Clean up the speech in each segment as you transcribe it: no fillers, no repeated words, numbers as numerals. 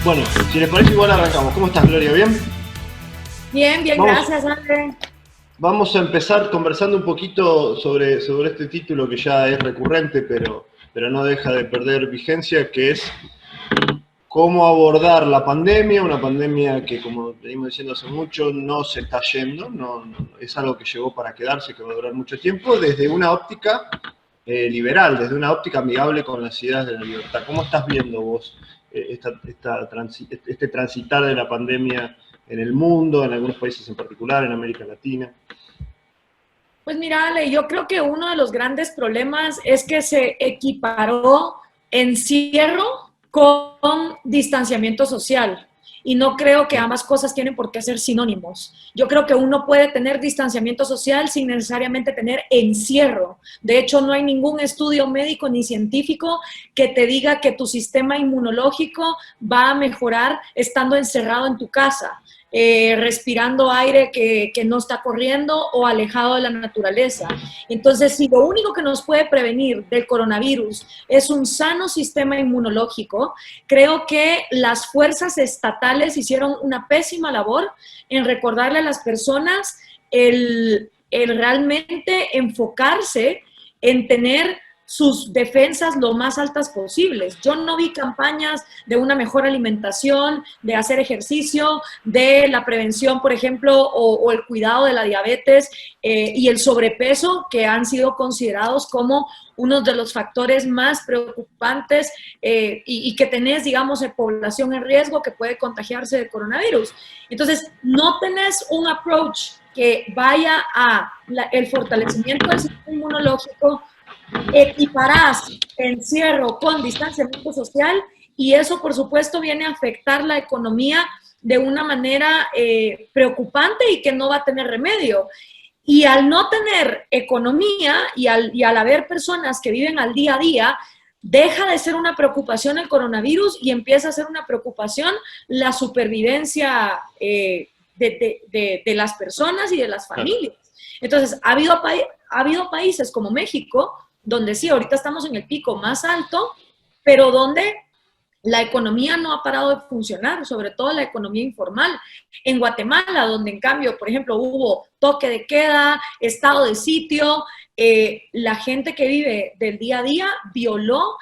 Bueno, si les parece igual arrancamos. ¿Cómo estás, Gloria? ¿Bien? Bien, bien, Vamos, gracias, André. vamos a empezar conversando un poquito sobre este título que ya es recurrente, pero no deja de perder vigencia, que es cómo abordar la pandemia, una pandemia que, como venimos diciendo hace mucho, no se está yendo, es algo que llegó para quedarse, que va a durar mucho tiempo, desde una óptica liberal, desde una óptica amigable con las ideas de la libertad. ¿Cómo estás viendo vos este transitar de la pandemia en el mundo, en algunos países en particular, en América Latina? Pues mira, Ale, yo creo que uno de los grandes problemas es que se equiparó encierro con distanciamiento social. Y no creo que ambas cosas tienen por qué ser sinónimos. Yo creo que uno puede tener distanciamiento social sin necesariamente tener encierro. De hecho, no hay ningún estudio médico ni científico que te diga que tu sistema inmunológico va a mejorar estando encerrado en tu casa. Respirando aire que no está corriendo o alejado de la naturaleza. Entonces, si lo único que nos puede prevenir del coronavirus es un sano sistema inmunológico, creo que las fuerzas estatales hicieron una pésima labor en recordarle a las personas el realmente enfocarse en tener sus defensas lo más altas posibles. Yo no vi campañas de una mejor alimentación, de hacer ejercicio, de la prevención, por ejemplo, o el cuidado de la diabetes y el sobrepeso, que han sido considerados como uno de los factores más preocupantes y que tenés, digamos, en población en riesgo que puede contagiarse de coronavirus. Entonces, no tenés un approach que vaya a el fortalecimiento del sistema inmunológico, equiparás encierro con distanciamiento social y eso, por supuesto, viene a afectar la economía de una manera preocupante y que no va a tener remedio. Y al no tener economía y al haber personas que viven al día a día, deja de ser una preocupación el coronavirus y empieza a ser una preocupación la supervivencia de las personas y de las familias. Entonces, ha habido países como México donde sí, ahorita estamos en el pico más alto, pero donde la economía no ha parado de funcionar, sobre todo la economía informal. En Guatemala, donde en cambio, por ejemplo, hubo toque de queda, estado de sitio, la gente que vive del día a día violó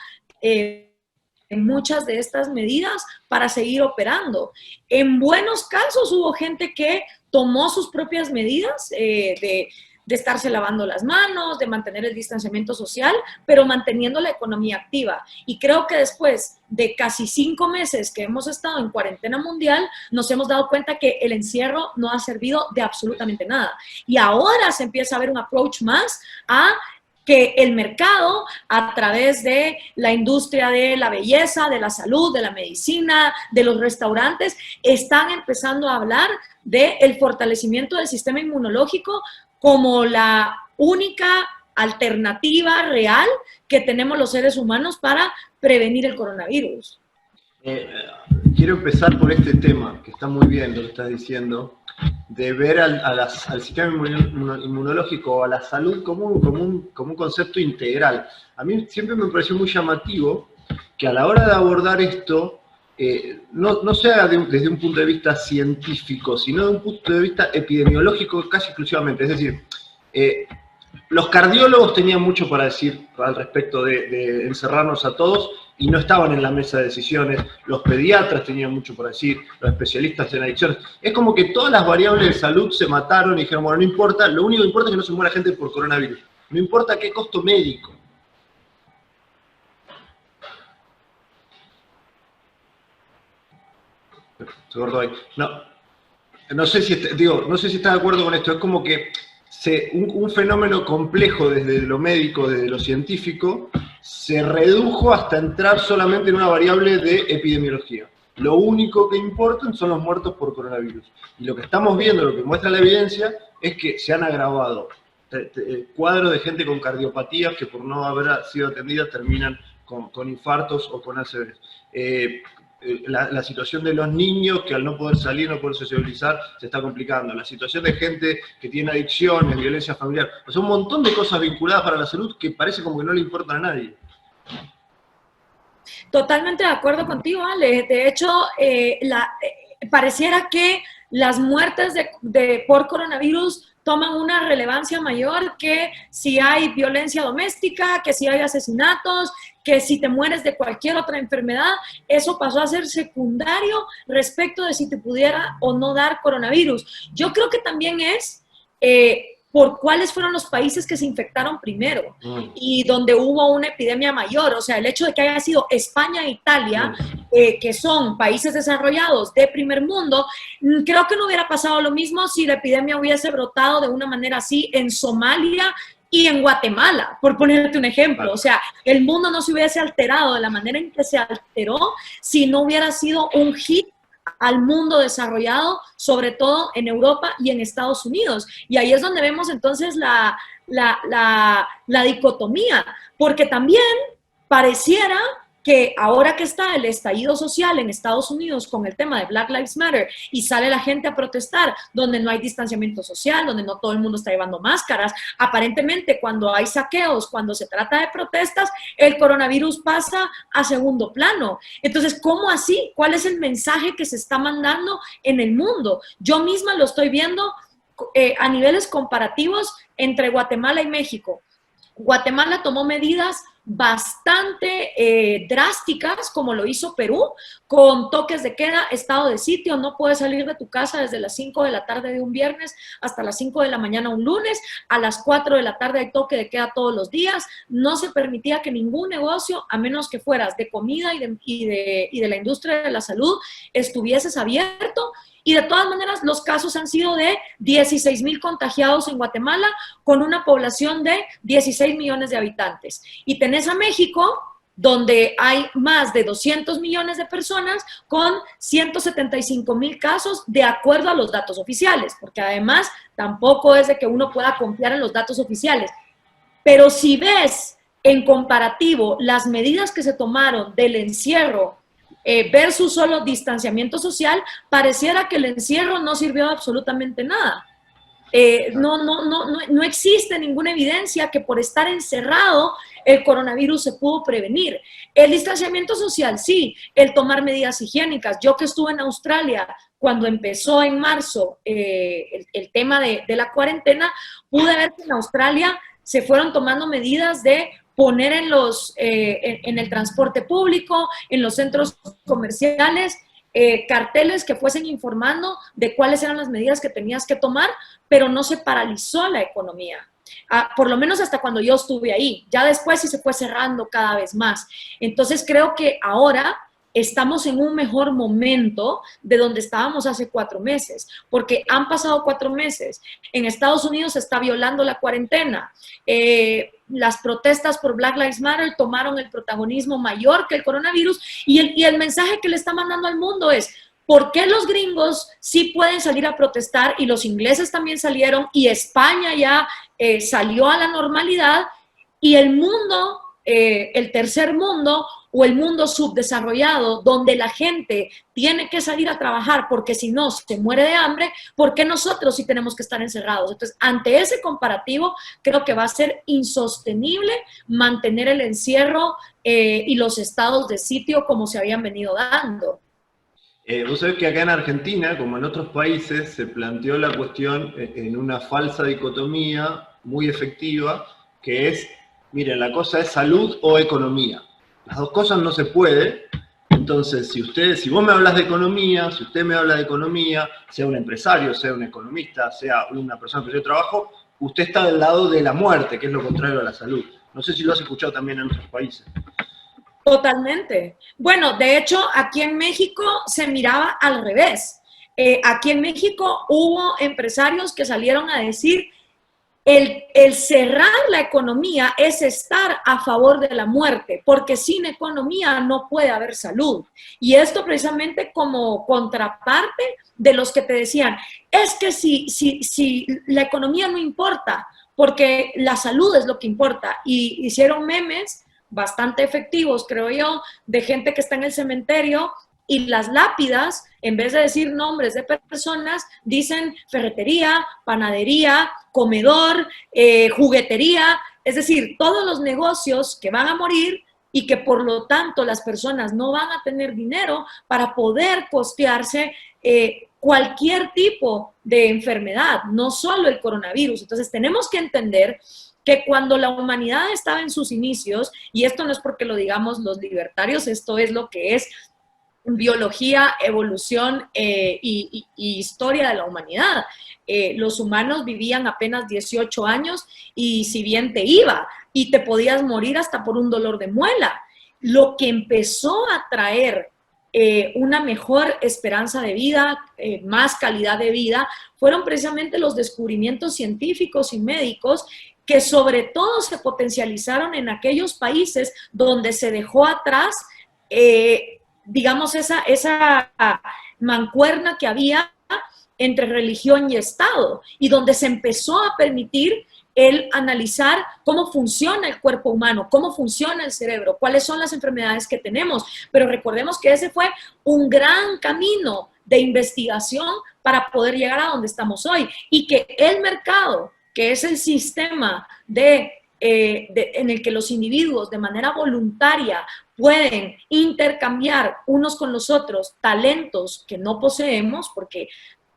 muchas de estas medidas para seguir operando. En buenos casos hubo gente que tomó sus propias medidas de estarse lavando las manos, de mantener el distanciamiento social, pero manteniendo la economía activa. Y creo que después de casi 5 meses que hemos estado en cuarentena mundial, nos hemos dado cuenta que el encierro no ha servido de absolutamente nada. Y ahora se empieza a ver un approach más a que el mercado, a través de la industria de la belleza, de la salud, de la medicina, de los restaurantes, están empezando a hablar del fortalecimiento del sistema inmunológico como la única alternativa real que tenemos los seres humanos para prevenir el coronavirus. Eh, Quiero empezar por este tema, que está muy bien lo que estás diciendo, de ver al sistema inmunológico o a la salud como un concepto integral. A mí siempre me pareció muy llamativo que a la hora de abordar esto, no sea desde un punto de vista científico, sino de un punto de vista epidemiológico casi exclusivamente. Es decir, los cardiólogos tenían mucho para decir al respecto de encerrarnos a todos y no estaban en la mesa de decisiones. Los pediatras tenían mucho para decir, los especialistas en adicciones. Es como que todas las variables de salud se mataron y dijeron, bueno, no importa, lo único que importa es que no se muera gente por coronavirus. No importa qué costo médico. Se cortó ahí. No sé si estás de acuerdo con esto. Es como que un fenómeno complejo desde lo médico, desde lo científico, se redujo hasta entrar solamente en una variable de epidemiología. Lo único que importa son los muertos por coronavirus. Y lo que estamos viendo, lo que muestra la evidencia, es que se han agravado cuadros de gente con cardiopatías que por no haber sido atendidas terminan con infartos o con ACVs. La situación de los niños que al no poder salir, no poder sociabilizar, se está complicando. La situación de gente que tiene adicciones, violencia familiar. O sea, un montón de cosas vinculadas para la salud que parece como que no le importan a nadie. Totalmente de acuerdo contigo, Ale. De hecho, pareciera que las muertes por coronavirus toman una relevancia mayor que si hay violencia doméstica, que si hay asesinatos, que si te mueres de cualquier otra enfermedad. Eso pasó a ser secundario respecto de si te pudiera o no dar coronavirus. Yo creo que también es por cuáles fueron los países que se infectaron primero y donde hubo una epidemia mayor. O sea, el hecho de que haya sido España e Italia, que son países desarrollados de primer mundo, creo que no hubiera pasado lo mismo si la epidemia hubiese brotado de una manera así en Somalia y en Guatemala, por ponerte un ejemplo. O sea, el mundo no se hubiese alterado de la manera en que se alteró si no hubiera sido un hit al mundo desarrollado, sobre todo en Europa y en Estados Unidos. Y ahí es donde vemos entonces la dicotomía, porque también pareciera que ahora que está el estallido social en Estados Unidos con el tema de Black Lives Matter y sale la gente a protestar donde no hay distanciamiento social, donde no todo el mundo está llevando máscaras, aparentemente cuando hay saqueos, cuando se trata de protestas, el coronavirus pasa a segundo plano. Entonces, ¿cómo así? ¿Cuál es el mensaje que se está mandando en el mundo? Yo misma lo estoy viendo a niveles comparativos entre Guatemala y México. Guatemala tomó medidas bastante drásticas, como lo hizo Perú, con toques de queda, estado de sitio, no puedes salir de tu casa desde las 5 de la tarde de un viernes hasta las 5 de la mañana un lunes, a las 4 de la tarde hay toque de queda todos los días, no se permitía que ningún negocio, a menos que fueras de comida y de la industria de la salud, estuvieses abierto. Y de todas maneras, los casos han sido de 16,000 contagiados en Guatemala, con una población de 16 millones de habitantes. Y tenés a México, donde hay más de 200 millones de personas, con 175,000 casos, de acuerdo a los datos oficiales, porque además tampoco es de que uno pueda confiar en los datos oficiales. Pero si ves en comparativo las medidas que se tomaron del encierro versus solo distanciamiento social, pareciera que el encierro no sirvió de absolutamente nada. No existe ninguna evidencia que por estar encerrado el coronavirus se pudo prevenir. El distanciamiento social, sí, el tomar medidas higiénicas. Yo que estuve en Australia cuando empezó en marzo el tema de la cuarentena, pude ver que en Australia se fueron tomando medidas de poner en el transporte público, en los centros comerciales, carteles que fuesen informando de cuáles eran las medidas que tenías que tomar, pero no se paralizó la economía. Por lo menos hasta cuando yo estuve ahí. Ya después sí se fue cerrando cada vez más. Entonces creo que ahora estamos en un mejor momento de donde estábamos hace 4 meses, porque han pasado 4 meses. En Estados Unidos se está violando la cuarentena. Las protestas por Black Lives Matter tomaron el protagonismo mayor que el coronavirus, y el mensaje que le está mandando al mundo es: ¿por qué los gringos sí pueden salir a protestar y los ingleses también salieron y España ya salió a la normalidad, y el mundo, el tercer mundo o el mundo subdesarrollado, donde la gente tiene que salir a trabajar porque si no se muere de hambre, ¿por qué nosotros sí tenemos que estar encerrados? Entonces, ante ese comparativo, creo que va a ser insostenible mantener el encierro y los estados de sitio como se habían venido dando. Vos sabés que acá en Argentina, como en otros países, se planteó la cuestión en una falsa dicotomía muy efectiva, que es, miren, la cosa es salud o economía. Las dos cosas no se puede. Entonces, si vos me hablas de economía, si usted me habla de economía, sea un empresario, sea un economista, sea una persona que hace trabajo, usted está del lado de la muerte, que es lo contrario a la salud. No sé si lo has escuchado también en otros países. Totalmente. Bueno, de hecho, aquí en México se miraba al revés. Aquí en México hubo empresarios que salieron a decir: el cerrar la economía es estar a favor de la muerte, porque sin economía no puede haber salud. Y esto precisamente como contraparte de los que te decían, es que si la economía no importa, porque la salud es lo que importa. Y hicieron memes bastante efectivos, creo yo, de gente que está en el cementerio y las lápidas, en vez de decir nombres de personas, dicen ferretería, panadería, comedor, juguetería. Es decir, todos los negocios que van a morir y que por lo tanto las personas no van a tener dinero para poder costearse cualquier tipo de enfermedad, no solo el coronavirus. Entonces tenemos que entender que cuando la humanidad estaba en sus inicios, y esto no es porque lo digamos los libertarios, esto es lo que es biología, evolución y historia de la humanidad. Los humanos vivían apenas 18 años y si bien te iba y te podías morir hasta por un dolor de muela, lo que empezó a traer una mejor esperanza de vida, más calidad de vida, fueron precisamente los descubrimientos científicos y médicos que sobre todo se potencializaron en aquellos países donde se dejó atrás digamos, esa mancuerna que había entre religión y Estado, y donde se empezó a permitir el analizar cómo funciona el cuerpo humano, cómo funciona el cerebro, cuáles son las enfermedades que tenemos. Pero recordemos que ese fue un gran camino de investigación para poder llegar a donde estamos hoy, y que el mercado, que es el sistema en el que los individuos de manera voluntaria pueden intercambiar unos con los otros talentos que no poseemos, porque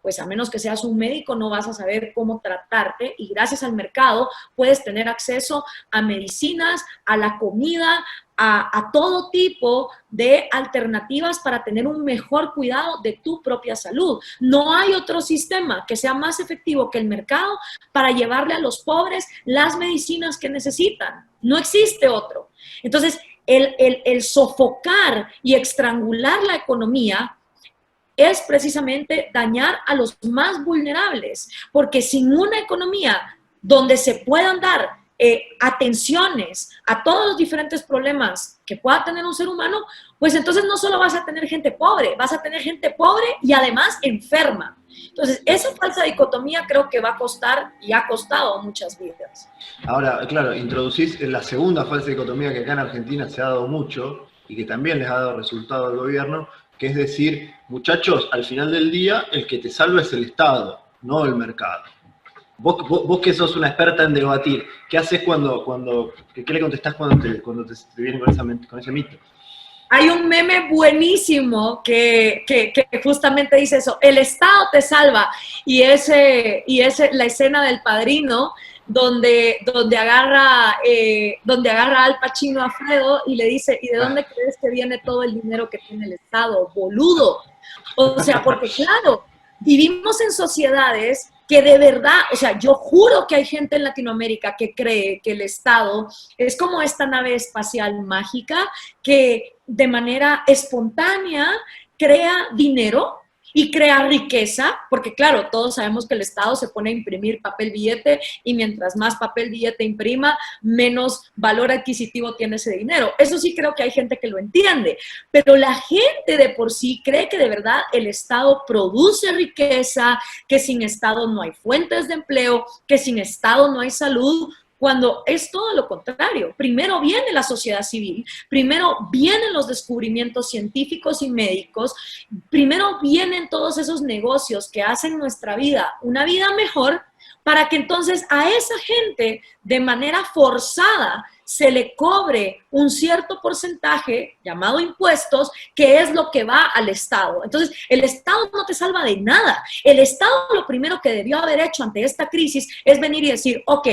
pues a menos que seas un médico no vas a saber cómo tratarte, y gracias al mercado puedes tener acceso a medicinas, a la comida, a todo tipo de alternativas para tener un mejor cuidado de tu propia salud. No hay otro sistema que sea más efectivo que el mercado para llevarle a los pobres las medicinas que necesitan. No existe otro. Entonces, el sofocar y estrangular la economía es precisamente dañar a los más vulnerables, porque sin una economía donde se puedan dar atenciones a todos los diferentes problemas que pueda tener un ser humano, pues entonces no solo vas a tener gente pobre, vas a tener gente pobre y además enferma. Entonces, esa falsa dicotomía creo que va a costar y ha costado muchas vidas. Ahora, claro, introducís la segunda falsa dicotomía que acá en Argentina se ha dado mucho y que también les ha dado resultado al gobierno, que es decir, muchachos, al final del día el que te salva es el Estado, no el mercado. Vos que sos una experta en debatir, ¿qué haces qué le contestás cuando te vienen con ese mito? Hay un meme buenísimo que justamente dice eso: el Estado te salva, y es la escena del Padrino, donde agarra Al Pacino a Fredo y le dice: ¿y de dónde crees que viene todo el dinero que tiene el Estado, boludo? O sea, porque claro, vivimos en sociedades que de verdad, o sea, yo juro que hay gente en Latinoamérica que cree que el Estado es como esta nave espacial mágica que de manera espontánea crea dinero y crea riqueza, porque claro, todos sabemos que el Estado se pone a imprimir papel billete, y mientras más papel billete imprima, menos valor adquisitivo tiene ese dinero. Eso sí creo que hay gente que lo entiende, pero la gente de por sí cree que de verdad el Estado produce riqueza, que sin Estado no hay fuentes de empleo, que sin Estado no hay salud, cuando es todo lo contrario. Primero viene la sociedad civil, primero vienen los descubrimientos científicos y médicos, primero vienen todos esos negocios que hacen nuestra vida una vida mejor, para que entonces a esa gente de manera forzada se le cobre un cierto porcentaje llamado impuestos, que es lo que va al Estado. Entonces, el Estado no te salva de nada. El Estado lo primero que debió haber hecho ante esta crisis es venir y decir: ok,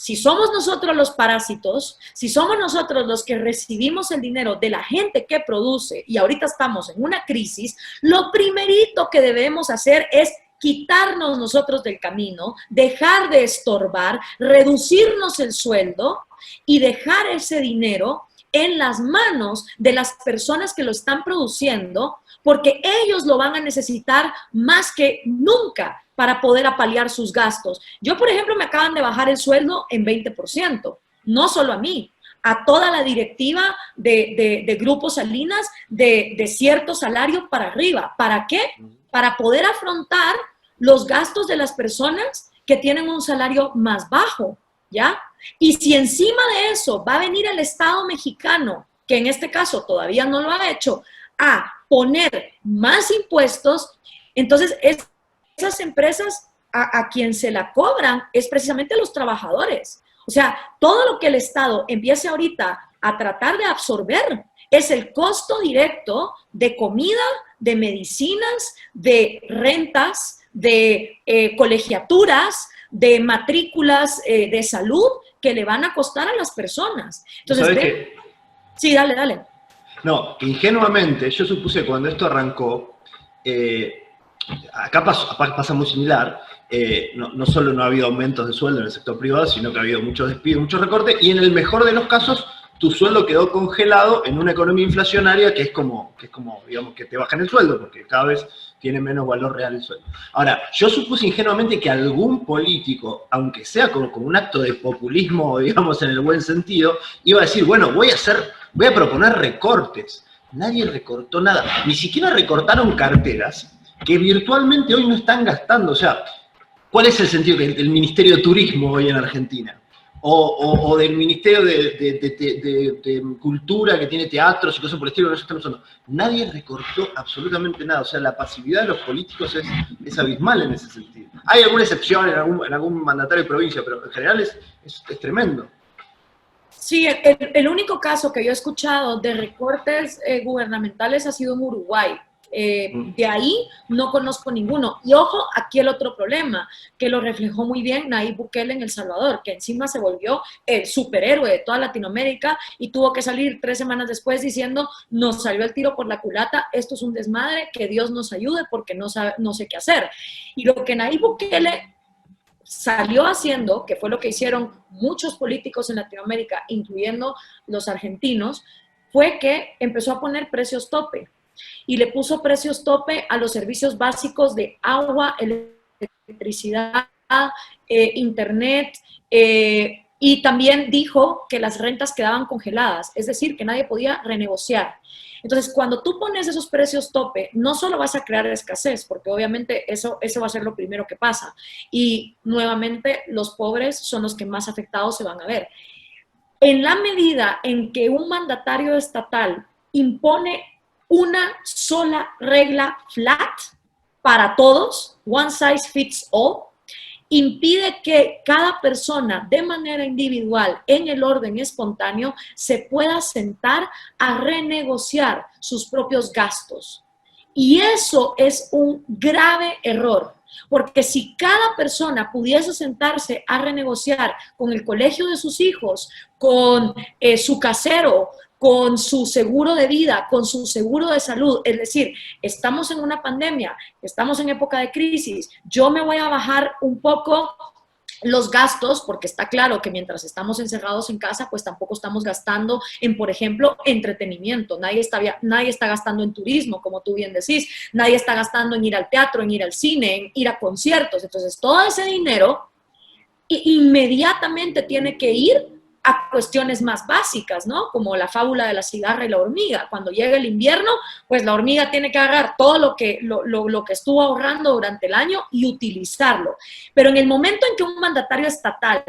si somos nosotros los parásitos, si somos nosotros los que recibimos el dinero de la gente que produce y ahorita estamos en una crisis, lo primerito que debemos hacer es quitarnos nosotros del camino, dejar de estorbar, reducirnos el sueldo y dejar ese dinero en las manos de las personas que lo están produciendo, porque ellos lo van a necesitar más que nunca para poder apalear sus gastos. Yo, por ejemplo, me acaban de bajar el sueldo en 20%, no solo a mí, a toda la directiva de Grupo Salinas, de cierto salario para arriba. ¿Para qué? Para poder afrontar los gastos de las personas que tienen un salario más bajo, ¿ya? Y si encima de eso va a venir el Estado mexicano, que en este caso todavía no lo ha hecho, a poner más impuestos, entonces esas empresas a quien se la cobran es precisamente los trabajadores. O sea, todo lo que el Estado empiece ahorita a tratar de absorber es el costo directo de comida, de medicinas, de rentas, de colegiaturas, de matrículas de salud que le van a costar a las personas. Entonces, sí, dale, dale. No, ingenuamente, yo supuse cuando esto arrancó, acá pasa muy similar, no solo no ha habido aumentos de sueldo en el sector privado, sino que ha habido muchos despidos, muchos recortes, y en el mejor de los casos, tu sueldo quedó congelado en una economía inflacionaria que es como, digamos, que te bajan el sueldo, porque cada vez tiene menos valor real el sueldo. Ahora, yo supuse ingenuamente que algún político, aunque sea como un acto de populismo, digamos, en el buen sentido, iba a decir, bueno, voy a proponer recortes. Nadie recortó nada, ni siquiera recortaron carteras que virtualmente hoy no están gastando. O sea, ¿cuál es el sentido del Ministerio de Turismo hoy en Argentina? O del Ministerio de Cultura, que tiene teatros y cosas por el estilo, no estamos usando. Nadie recortó absolutamente nada. O sea, la pasividad de los políticos es abismal en ese sentido. Hay alguna excepción en algún mandatario de provincia, pero en general es tremendo. Sí, el único caso que yo he escuchado de recortes gubernamentales ha sido en Uruguay. De ahí no conozco ninguno. Y ojo, aquí el otro problema, que lo reflejó muy bien Nayib Bukele en El Salvador, que encima se volvió el superhéroe de toda Latinoamérica y tuvo que salir 3 semanas después diciendo, nos salió el tiro por la culata, esto es un desmadre, que Dios nos ayude porque no sé qué hacer. Y lo que Nayib Bukele salió haciendo, que fue lo que hicieron muchos políticos en Latinoamérica, incluyendo los argentinos, fue que empezó a poner precios tope. Y le puso precios tope a los servicios básicos de agua, electricidad, internet, y también dijo que las rentas quedaban congeladas, es decir, que nadie podía renegociar. Entonces, cuando tú pones esos precios tope, no solo vas a crear escasez, porque obviamente eso va a ser lo primero que pasa. Y nuevamente, los pobres son los que más afectados se van a ver. En la medida en que un mandatario estatal impone una sola regla flat para todos, one size fits all, impide que cada persona de manera individual, en el orden espontáneo, se pueda sentar a renegociar sus propios gastos. Y eso es un grave error, porque si cada persona pudiese sentarse a renegociar con el colegio de sus hijos, con su casero, con su seguro de vida, con su seguro de salud, es decir, estamos en una pandemia, estamos en época de crisis, yo me voy a bajar un poco los gastos, porque está claro que mientras estamos encerrados en casa, pues tampoco estamos gastando en, por ejemplo, entretenimiento. Nadie está gastando en turismo, como tú bien decís. Nadie está gastando en ir al teatro, en ir al cine, en ir a conciertos. Entonces, todo ese dinero inmediatamente tiene que ir a cuestiones más básicas, ¿no? Como la fábula de la cigarra y la hormiga. Cuando llega el invierno, pues la hormiga tiene que agarrar todo lo que estuvo ahorrando durante el año y utilizarlo. Pero en el momento en que un mandatario estatal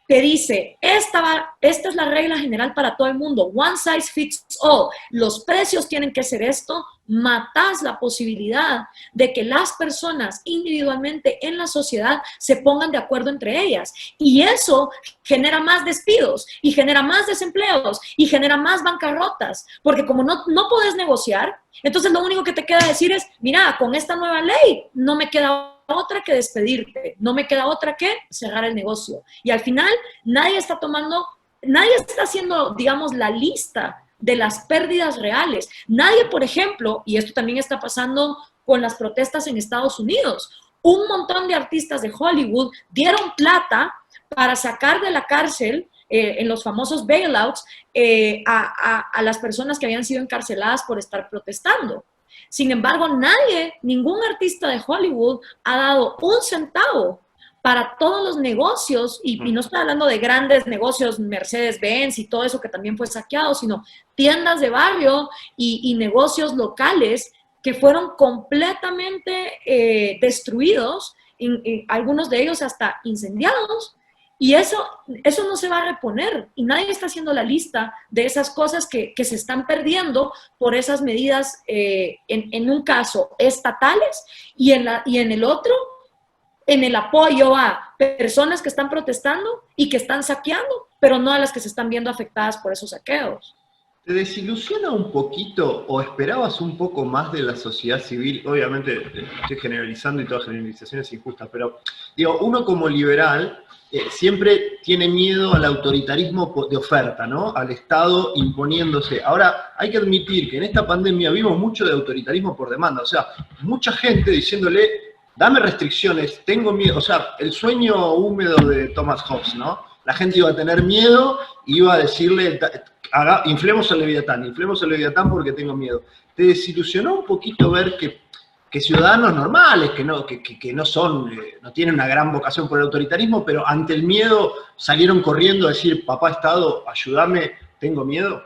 te dice, esta es la regla general para todo el mundo, one size fits all, los precios tienen que ser esto, matas la posibilidad de que las personas individualmente en la sociedad se pongan de acuerdo entre ellas. Y eso genera más despidos, y genera más desempleos, y genera más bancarrotas, porque como no podés negociar, entonces lo único que te queda decir es, mira, con esta nueva ley no me queda otra que despedirte, no me queda otra que cerrar el negocio. Y al final nadie está haciendo, digamos, la lista de las pérdidas reales. Nadie, por ejemplo, y esto también está pasando con las protestas en Estados Unidos, un montón de artistas de Hollywood dieron plata para sacar de la cárcel en los famosos bailouts a las personas que habían sido encarceladas por estar protestando. Sin embargo, ningún artista de Hollywood ha dado un centavo para todos los negocios, y no estoy hablando de grandes negocios, Mercedes-Benz y todo eso que también fue saqueado, sino tiendas de barrio y negocios locales que fueron completamente destruidos, algunos de ellos hasta incendiados. Y eso no se va a reponer, y nadie está haciendo la lista de esas cosas que se están perdiendo por esas medidas, en un caso, estatales, y en el otro, en el apoyo a personas que están protestando y que están saqueando. pero no a las que se están viendo afectadas por esos saqueos. ¿Te desilusiona un poquito o esperabas un poco más de la sociedad civil? Obviamente estoy generalizando y toda generalización es injusta, pero digo, uno como liberal siempre tiene miedo al autoritarismo de oferta, ¿no? Al Estado imponiéndose. Ahora, hay que admitir que en esta pandemia vimos mucho de autoritarismo por demanda, o sea, mucha gente diciéndole, dame restricciones, tengo miedo, o sea, el sueño húmedo de Thomas Hobbes, ¿no? La gente iba a tener miedo, iba a decirle, inflemos el Leviatán porque tengo miedo. ¿Te desilusionó un poquito ver que ciudadanos normales, que no son, no tienen una gran vocación por el autoritarismo, pero ante el miedo salieron corriendo a decir, papá Estado, ayúdame, tengo miedo?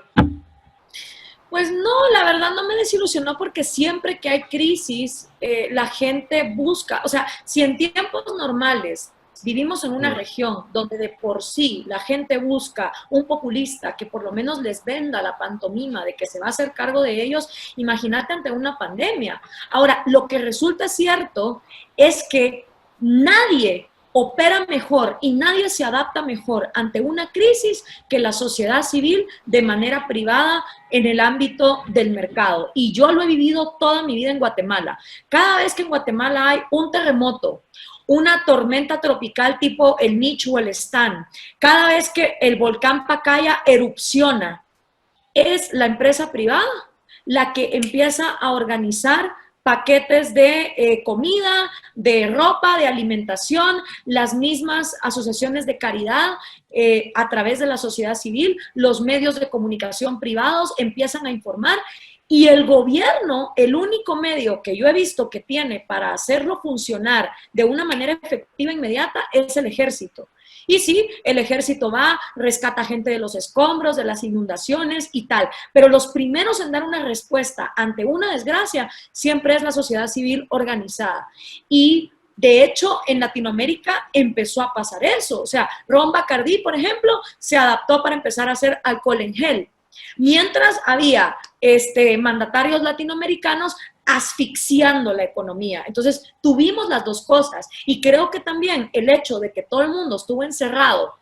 Pues no, la verdad no me desilusionó porque siempre que hay crisis, la gente busca, o sea, si en tiempos normales vivimos en una región donde de por sí la gente busca un populista que por lo menos les venda la pantomima de que se va a hacer cargo de ellos, imagínate ante una pandemia. Ahora, lo que resulta cierto es que nadie opera mejor y nadie se adapta mejor ante una crisis que la sociedad civil de manera privada en el ámbito del mercado. Y yo lo he vivido toda mi vida en Guatemala. Cada vez que en Guatemala hay un terremoto, una tormenta tropical tipo el Mitch o el Stan, cada vez que el volcán Pacaya erupciona, es la empresa privada la que empieza a organizar paquetes de comida, de ropa, de alimentación, las mismas asociaciones de caridad a través de la sociedad civil, los medios de comunicación privados empiezan a informar. Y el gobierno, el único medio que yo he visto que tiene para hacerlo funcionar de una manera efectiva e inmediata es el ejército. Y sí, el ejército va, rescata gente de los escombros, de las inundaciones y tal. Pero los primeros en dar una respuesta ante una desgracia siempre es la sociedad civil organizada. Y de hecho, en Latinoamérica empezó a pasar eso. O sea, Ron Bacardí, por ejemplo, se adaptó para empezar a hacer alcohol en gel. Mientras había mandatarios latinoamericanos asfixiando la economía. Entonces, tuvimos las dos cosas. Y creo que también el hecho de que todo el mundo estuvo encerrado,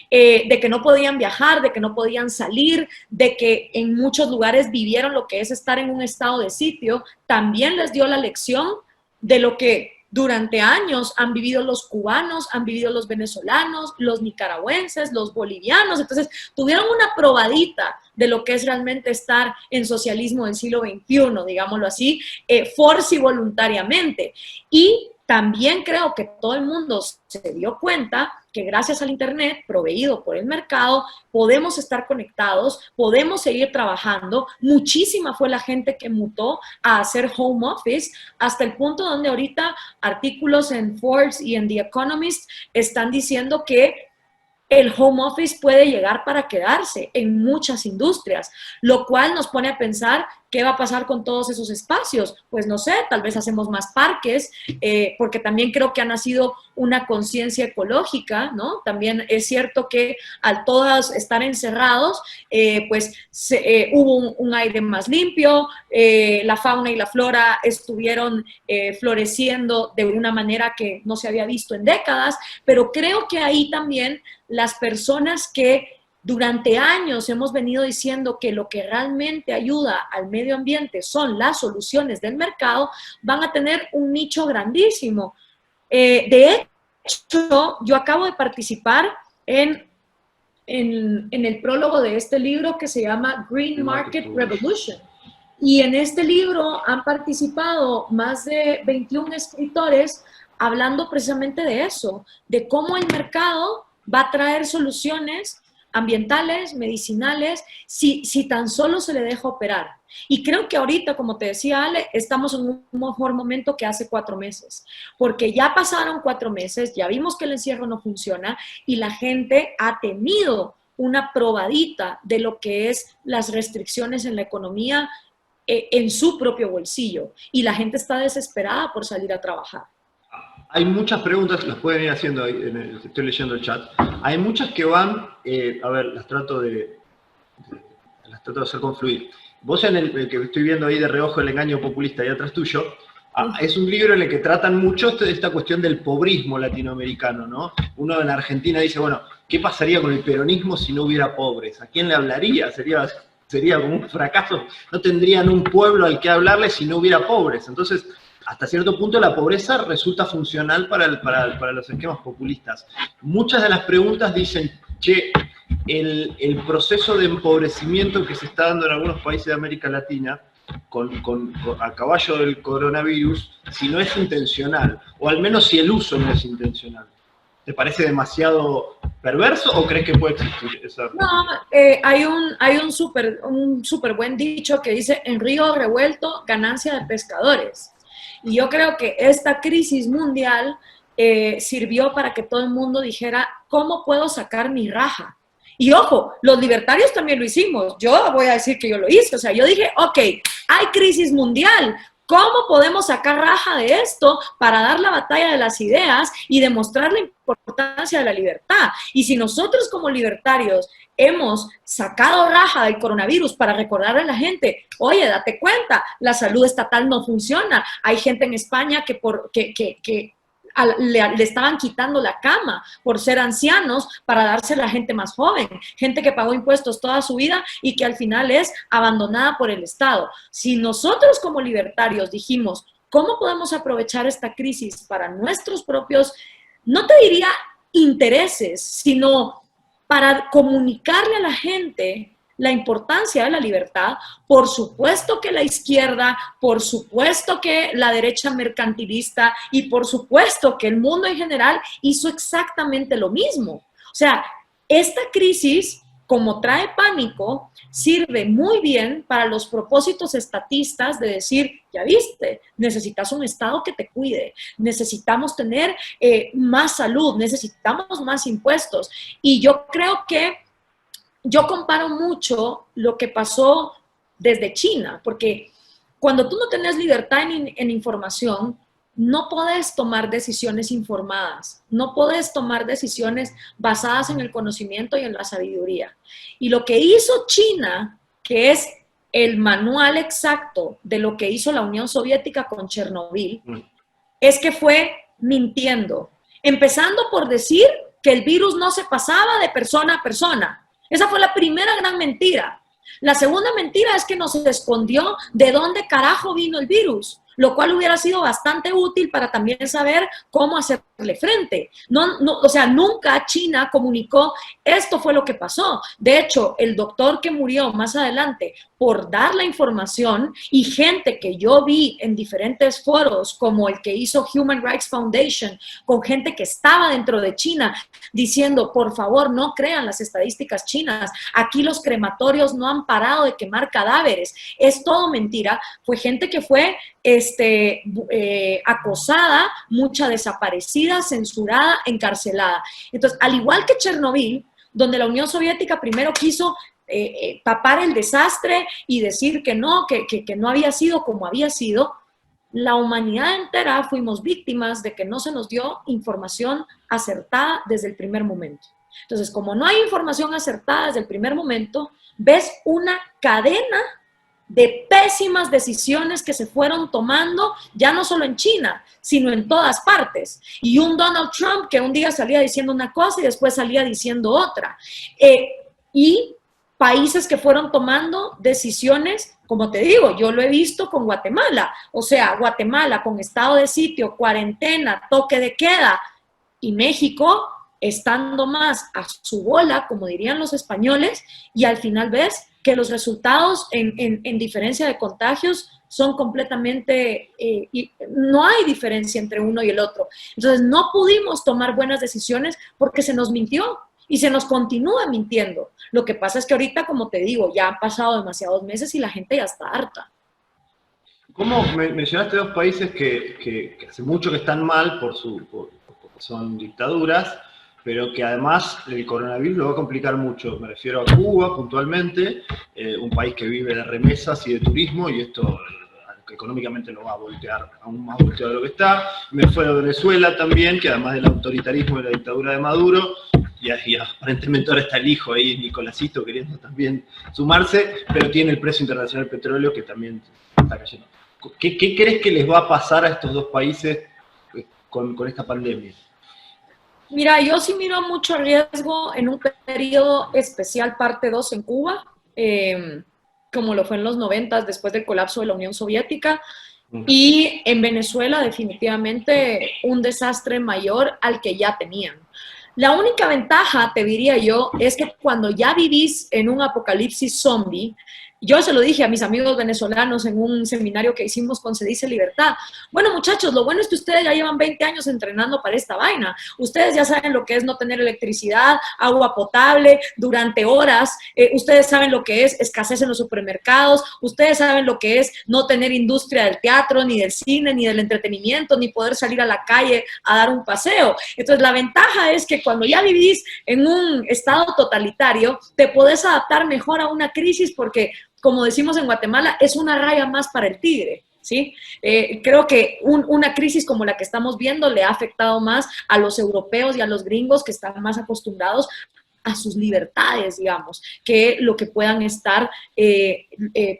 de que no podían viajar, de que no podían salir, de que en muchos lugares vivieron lo que es estar en un estado de sitio, también les dio la lección de lo que durante años han vivido los cubanos, han vivido los venezolanos, los nicaragüenses, los bolivianos. Entonces, tuvieron una probadita de lo que es realmente estar en socialismo del siglo XXI, digámoslo así, forci voluntariamente. Y también creo que todo el mundo se dio cuenta que gracias al Internet, proveído por el mercado, podemos estar conectados, podemos seguir trabajando. Muchísima fue la gente que mutó a hacer home office, hasta el punto donde ahorita artículos en Forbes y en The Economist están diciendo que el home office puede llegar para quedarse en muchas industrias, lo cual nos pone a pensar qué va a pasar con todos esos espacios. Pues no sé, tal vez hacemos más parques, porque también creo que ha nacido una conciencia ecológica, ¿no? También es cierto que al todos estar encerrados, hubo un aire más limpio, la fauna y la flora estuvieron floreciendo de una manera que no se había visto en décadas, pero creo que ahí también las personas que durante años hemos venido diciendo que lo que realmente ayuda al medio ambiente son las soluciones del mercado, van a tener un nicho grandísimo. De hecho, yo acabo de participar en el prólogo de este libro que se llama Green Market Revolution. Y en este libro han participado más de 21 escritores hablando precisamente de eso, de cómo el mercado va a traer soluciones ambientales, medicinales, si tan solo se le deja operar. Y creo que ahorita, como te decía Ale, estamos en un mejor momento que hace 4 meses, porque ya pasaron 4 meses, ya vimos que el encierro no funciona y la gente ha tenido una probadita de lo que es las restricciones en la economía en su propio bolsillo, y la gente está desesperada por salir a trabajar. Hay muchas preguntas, las pueden ir haciendo ahí, estoy leyendo el chat. Hay muchas que van, a ver, las trato de hacer confluir. Vos en el que estoy viendo ahí de reojo, El engaño populista, y atrás tuyo, es un libro en el que tratan mucho esta cuestión del pobrismo latinoamericano, ¿no? Uno en Argentina dice, bueno, ¿qué pasaría con el peronismo si no hubiera pobres? ¿A quién le hablaría? Sería como un fracaso. No tendrían un pueblo al que hablarle si no hubiera pobres. Entonces, hasta cierto punto la pobreza resulta funcional para los esquemas populistas. Muchas de las preguntas dicen, che, el proceso de empobrecimiento que se está dando en algunos países de América Latina, a caballo del coronavirus, si no es intencional, o al menos si el uso no es intencional. ¿Te parece demasiado perverso o crees que puede existir esa? No, hay un súper buen dicho que dice, en río revuelto, ganancia de pescadores. Y yo creo que esta crisis mundial sirvió para que todo el mundo dijera, ¿cómo puedo sacar mi raja? Y ojo, los libertarios también lo hicimos. Yo voy a decir que yo lo hice. O sea, yo dije, ok, hay crisis mundial. ¿Cómo podemos sacar raja de esto para dar la batalla de las ideas y demostrar la importancia de la libertad? Y si nosotros como libertarios hemos sacado raja del coronavirus para recordarle a la gente, oye, date cuenta, la salud estatal no funciona. Hay gente en España que le estaban quitando la cama por ser ancianos para dársela a la gente más joven, gente que pagó impuestos toda su vida y que al final es abandonada por el Estado. Si nosotros como libertarios dijimos, ¿cómo podemos aprovechar esta crisis para nuestros propios, no te diría intereses, sino para comunicarle a la gente la importancia de la libertad? Por supuesto que la izquierda, por supuesto que la derecha mercantilista y por supuesto que el mundo en general hizo exactamente lo mismo. O sea, esta crisis, como trae pánico, sirve muy bien para los propósitos estatistas de decir, ya viste, necesitas un Estado que te cuide, necesitamos tener más salud, necesitamos más impuestos. Y yo creo que yo comparo mucho lo que pasó desde China, porque cuando tú no tenés libertad en información, no podés tomar decisiones informadas, no podés tomar decisiones basadas en el conocimiento y en la sabiduría. Y lo que hizo China, que es el manual exacto de lo que hizo la Unión Soviética con Chernobyl, es que fue mintiendo, empezando por decir que el virus no se pasaba de persona a persona. Esa fue la primera gran mentira. La segunda mentira es que nos escondió de dónde carajo vino el virus, lo cual hubiera sido bastante útil para también saber cómo hacerle frente. O sea, nunca China comunicó, esto fue lo que pasó. De hecho, el doctor que murió más adelante por dar la información y gente que yo vi en diferentes foros, como el que hizo Human Rights Foundation, con gente que estaba dentro de China, diciendo, por favor, no crean las estadísticas chinas, aquí los crematorios no han parado de quemar cadáveres, es todo mentira. Fue gente que fue acosada, mucha desaparecida, censurada, encarcelada. Entonces, al igual que Chernobyl, donde la Unión Soviética primero quiso tapar el desastre y decir que no había sido como había sido, la humanidad entera fuimos víctimas de que no se nos dio información acertada desde el primer momento. Entonces, como no hay información acertada desde el primer momento, ves una cadena de pésimas decisiones que se fueron tomando, ya no solo en China, sino en todas partes. Y un Donald Trump que un día salía diciendo una cosa y después salía diciendo otra. Y países que fueron tomando decisiones, como te digo, yo lo he visto con Guatemala. O sea, Guatemala con estado de sitio, cuarentena, toque de queda, y México estando más a su bola, como dirían los españoles, y al final ves que los resultados en diferencia de contagios son completamente, no hay diferencia entre uno y el otro. Entonces no pudimos tomar buenas decisiones porque se nos mintió y se nos continúa mintiendo. Lo que pasa es que ahorita, como te digo, ya han pasado demasiados meses y la gente ya está harta. ¿Cómo mencionaste dos países que hace mucho que están mal porque son dictaduras, pero que además el coronavirus lo va a complicar mucho? Me refiero a Cuba puntualmente, un país que vive de remesas y de turismo, y esto económicamente lo va a voltear aún más volteado de lo que está. Me fue a Venezuela también, que además del autoritarismo y la dictadura de Maduro, y aparentemente ahora está el hijo ahí, Nicolásito, queriendo también sumarse, pero tiene el precio internacional del petróleo que también está cayendo. ¿Qué crees que les va a pasar a estos dos países con esta pandemia? Mira, yo sí miro mucho riesgo en un periodo especial, parte 2 en Cuba, como lo fue en los 90 después del colapso de la Unión Soviética, y en Venezuela definitivamente un desastre mayor al que ya tenían. La única ventaja, te diría yo, es que cuando ya vivís en un apocalipsis zombie, yo se lo dije a mis amigos venezolanos en un seminario que hicimos con Se Dice Libertad. Bueno, muchachos, lo bueno es que ustedes ya llevan 20 años entrenando para esta vaina. Ustedes ya saben lo que es no tener electricidad, agua potable durante horas. Ustedes saben lo que es escasez en los supermercados. Ustedes saben lo que es no tener industria del teatro, ni del cine, ni del entretenimiento, ni poder salir a la calle a dar un paseo. Entonces, la ventaja es que cuando ya vivís en un estado totalitario, te podés adaptar mejor a una crisis porque, como decimos en Guatemala, es una raya más para el tigre, ¿sí? Creo que una crisis como la que estamos viendo le ha afectado más a los europeos y a los gringos que están más acostumbrados a sus libertades, digamos, que lo que puedan estar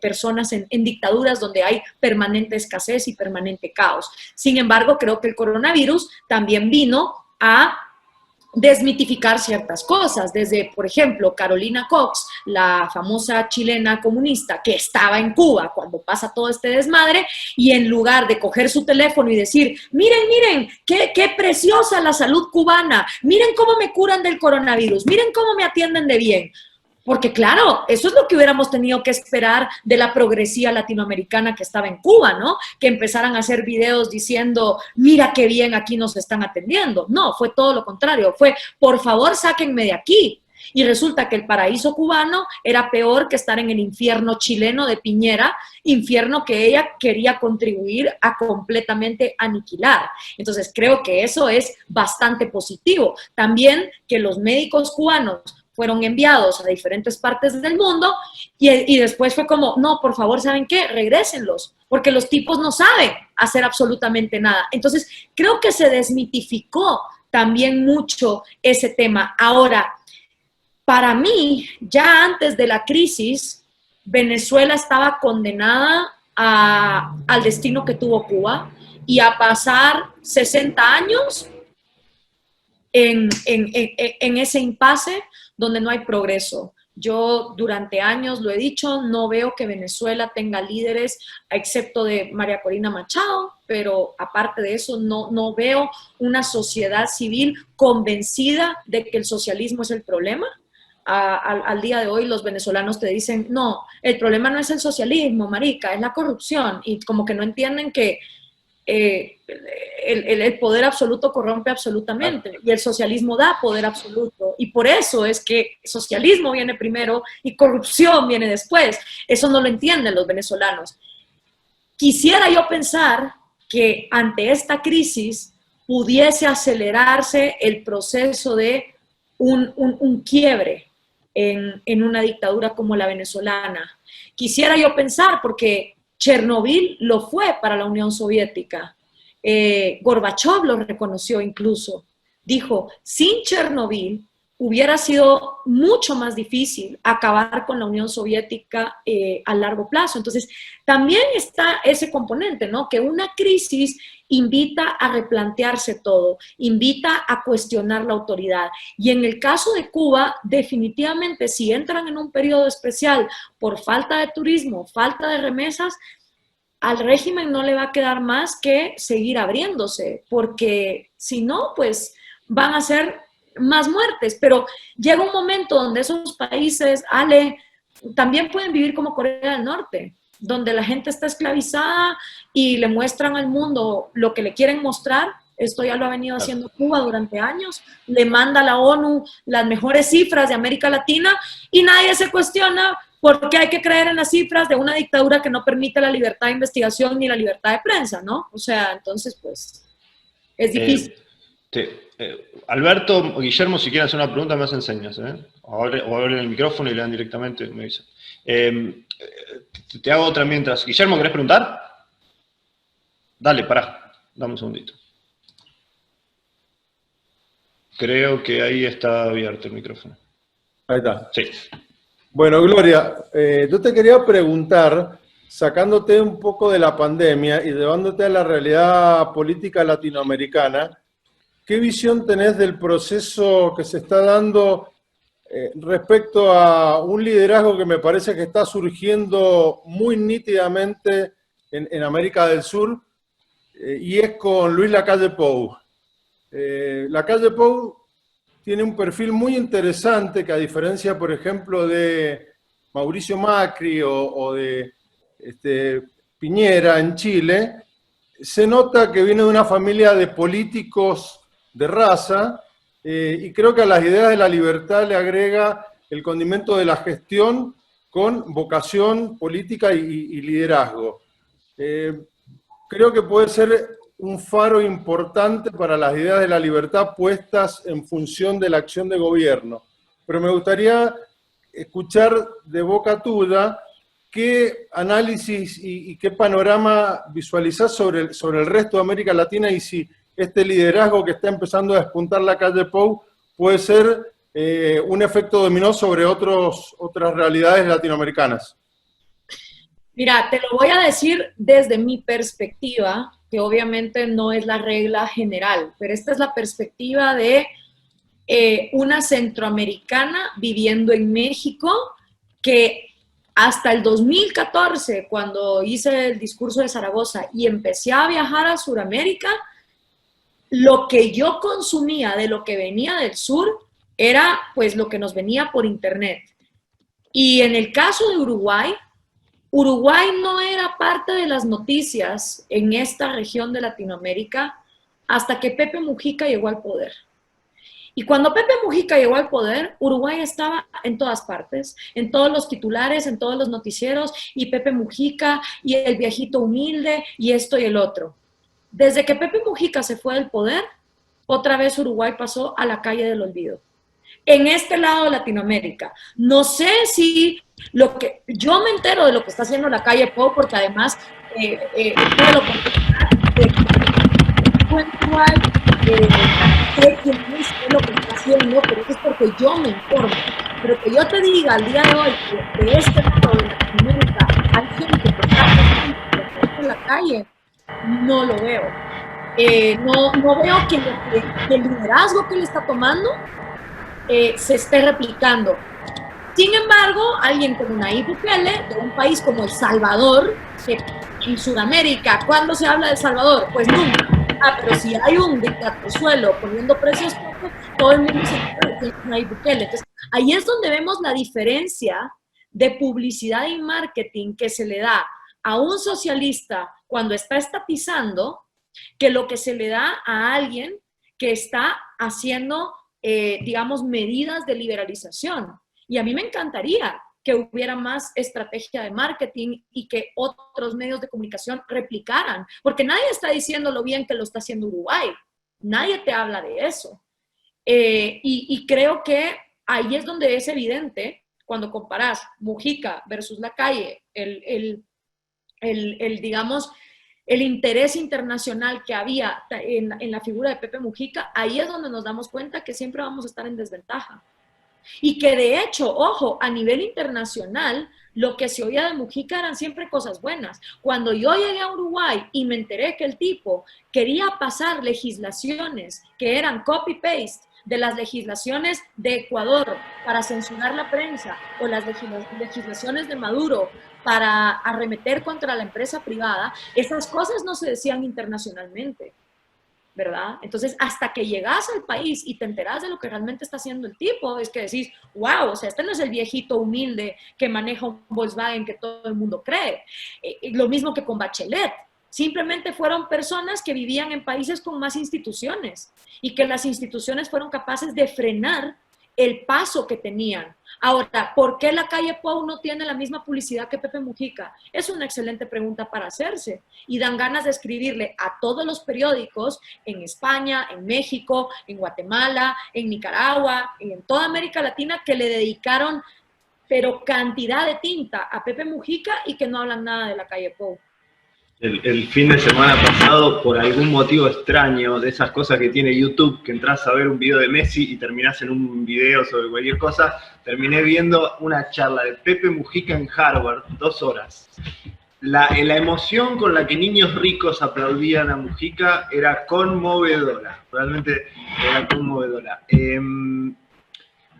personas en dictaduras donde hay permanente escasez y permanente caos. Sin embargo, creo que el coronavirus también vino a desmitificar ciertas cosas, desde, por ejemplo, Carolina Cox, la famosa chilena comunista que estaba en Cuba cuando pasa todo este desmadre, y en lugar de coger su teléfono y decir, miren, miren, qué preciosa la salud cubana, miren cómo me curan del coronavirus, miren cómo me atienden de bien. Porque claro, eso es lo que hubiéramos tenido que esperar de la progresía latinoamericana que estaba en Cuba, ¿no? Que empezaran a hacer videos diciendo, mira qué bien aquí nos están atendiendo. No, fue todo lo contrario, fue, por favor, sáquenme de aquí. Y resulta que el paraíso cubano era peor que estar en el infierno chileno de Piñera, infierno que ella quería contribuir a completamente aniquilar. Entonces, creo que eso es bastante positivo. También que los médicos cubanos fueron enviados a diferentes partes del mundo y después fue como, no, por favor, ¿saben qué? Regrésenlos, porque los tipos no saben hacer absolutamente nada. Entonces, creo que se desmitificó también mucho ese tema. Ahora, para mí, ya antes de la crisis, Venezuela estaba condenada al destino que tuvo Cuba y a pasar 60 años en ese impasse donde no hay progreso. Yo durante años lo he dicho, no veo que Venezuela tenga líderes, excepto de María Corina Machado, pero aparte de eso no veo una sociedad civil convencida de que el socialismo es el problema. Al día de hoy los venezolanos te dicen, no, el problema no es el socialismo, marica, es la corrupción, y como que no entienden que el poder absoluto corrompe absolutamente y el socialismo da poder absoluto, y por eso es que socialismo viene primero y corrupción viene después. Eso no lo entienden los venezolanos. Quisiera yo pensar que ante esta crisis pudiese acelerarse el proceso de un quiebre en una dictadura como la venezolana. Quisiera yo pensar, porque Chernobyl lo fue para la Unión Soviética. Gorbachov lo reconoció incluso. Dijo, sin Chernobyl hubiera sido mucho más difícil acabar con la Unión Soviética a largo plazo. Entonces, también está ese componente, ¿no? Que una crisis invita a replantearse todo, invita a cuestionar la autoridad. Y en el caso de Cuba, definitivamente, si entran en un periodo especial por falta de turismo, falta de remesas, al régimen no le va a quedar más que seguir abriéndose, porque si no, pues van a ser más muertes. Pero llega un momento donde esos países, Ale, también pueden vivir como Corea del Norte, donde la gente está esclavizada y le muestran al mundo lo que le quieren mostrar. Esto ya lo ha venido haciendo Cuba durante años, le manda a la ONU las mejores cifras de América Latina y nadie se cuestiona por qué hay que creer en las cifras de una dictadura que no permite la libertad de investigación ni la libertad de prensa, ¿no? O sea, entonces, pues, es difícil. Alberto o Guillermo, si quieren hacer una pregunta, me hacen señas, o abren el micrófono y le dan directamente, me dicen. Te hago otra mientras. Guillermo, ¿querés preguntar? Dale, pará, dame un segundito. Creo que ahí está abierto el micrófono. Ahí está. Sí. Bueno, Gloria, yo te quería preguntar, sacándote un poco de la pandemia y llevándote a la realidad política latinoamericana, ¿qué visión tenés del proceso que se está dando respecto a un liderazgo que me parece que está surgiendo muy nítidamente en América del Sur, y es con Luis Lacalle Pou? Lacalle Pou tiene un perfil muy interesante que, a diferencia, por ejemplo, de Mauricio Macri o de Piñera en Chile, se nota que viene de una familia de políticos de raza, y creo que a las ideas de la libertad le agrega el condimento de la gestión con vocación política y liderazgo. Creo que puede ser un faro importante para las ideas de la libertad puestas en función de la acción de gobierno. Pero me gustaría escuchar de boca tuya qué análisis y qué panorama visualizás sobre el resto de América Latina, y si este liderazgo que está empezando a despuntar Lacalle Pou puede ser un efecto dominó sobre otras realidades latinoamericanas. Mira, te lo voy a decir desde mi perspectiva, que obviamente no es la regla general, pero esta es la perspectiva de una centroamericana viviendo en México, que hasta el 2014, cuando hice el discurso de Zaragoza y empecé a viajar a Sudamérica, lo que yo consumía de lo que venía del sur era pues lo que nos venía por internet. Y en el caso de Uruguay, Uruguay no era parte de las noticias en esta región de Latinoamérica hasta que Pepe Mujica llegó al poder. Y cuando Pepe Mujica llegó al poder, Uruguay estaba en todas partes, en todos los titulares, en todos los noticieros, y Pepe Mujica, y el viejito humilde, y esto y el otro. Desde que Pepe Mujica se fue del poder, otra vez Uruguay pasó a la calle del olvido. En este lado de Latinoamérica. No sé si yo me entero de lo que está haciendo Lacalle Pou, porque además tuve la oportunidad de Uruguay, sé quién es, sé lo que está haciendo, pero es porque yo me informo. Pero que yo te diga al día de hoy que de este lado de Latinoamérica hay gente que está en la calle, no lo veo. No veo que el liderazgo que él está tomando se esté replicando. Sin embargo, alguien como Nayib Bukele, de un país como El Salvador, que en Sudamérica, ¿cuándo se habla de El Salvador? Pues nunca. Pero si hay un dictatorzuelo poniendo precios, todo el mundo se habla de Nayib Bukele. Entonces, ahí es donde vemos la diferencia de publicidad y marketing que se le da a un socialista cuando está estatizando, que lo que se le da a alguien que está haciendo digamos, medidas de liberalización. Y a mí me encantaría que hubiera más estrategia de marketing y que otros medios de comunicación replicaran, porque nadie está diciendo lo bien que lo está haciendo Uruguay. Nadie te habla de eso. Y creo que ahí es donde es evidente, cuando comparás Mujica versus Lacalle, digamos, el interés internacional que había en la figura de Pepe Mujica, ahí es donde nos damos cuenta que siempre vamos a estar en desventaja. Y que de hecho, ojo, a nivel internacional, lo que se oía de Mujica eran siempre cosas buenas. Cuando yo llegué a Uruguay y me enteré que el tipo quería pasar legislaciones que eran copy-paste de las legislaciones de Ecuador para censurar la prensa, o las legislaciones de Maduro para arremeter contra la empresa privada, esas cosas no se decían internacionalmente, ¿verdad? Entonces, hasta que llegas al país y te enteras de lo que realmente está haciendo el tipo, es que decís, wow, o sea, este no es el viejito humilde que maneja un Volkswagen que todo el mundo cree. Lo mismo que con Bachelet. Simplemente fueron personas que vivían en países con más instituciones y que las instituciones fueron capaces de frenar el paso que tenían. Ahora, ¿por qué Lacalle Pou no tiene la misma publicidad que Pepe Mujica? Es una excelente pregunta para hacerse. Y dan ganas de escribirle a todos los periódicos en España, en México, en Guatemala, en Nicaragua, en toda América Latina, que le dedicaron, pero cantidad de tinta a Pepe Mujica y que no hablan nada de Lacalle Pou. El fin de semana pasado, por algún motivo extraño, de esas cosas que tiene YouTube, que entras a ver un video de Messi y terminás en un video sobre cualquier cosa, terminé viendo una charla de Pepe Mujica en Harvard, 2 horas. la emoción con la que niños ricos aplaudían a Mujica era conmovedora, realmente era conmovedora.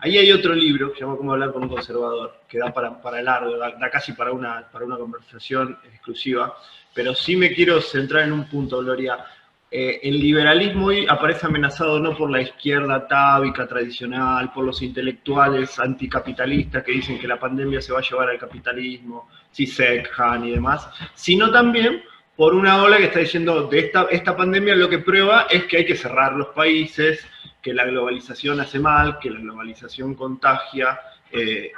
Ahí hay otro libro que se llama Cómo hablar con un conservador, que da para largo, da casi para una conversación exclusiva, pero sí me quiero centrar en un punto, Gloria. El liberalismo hoy aparece amenazado no por la izquierda atávica tradicional, por los intelectuales anticapitalistas que dicen que la pandemia se va a llevar al capitalismo, Zizek, Han y demás, sino también por una ola que está diciendo de esta pandemia lo que prueba es que hay que cerrar los países, que la globalización hace mal, que la globalización contagia,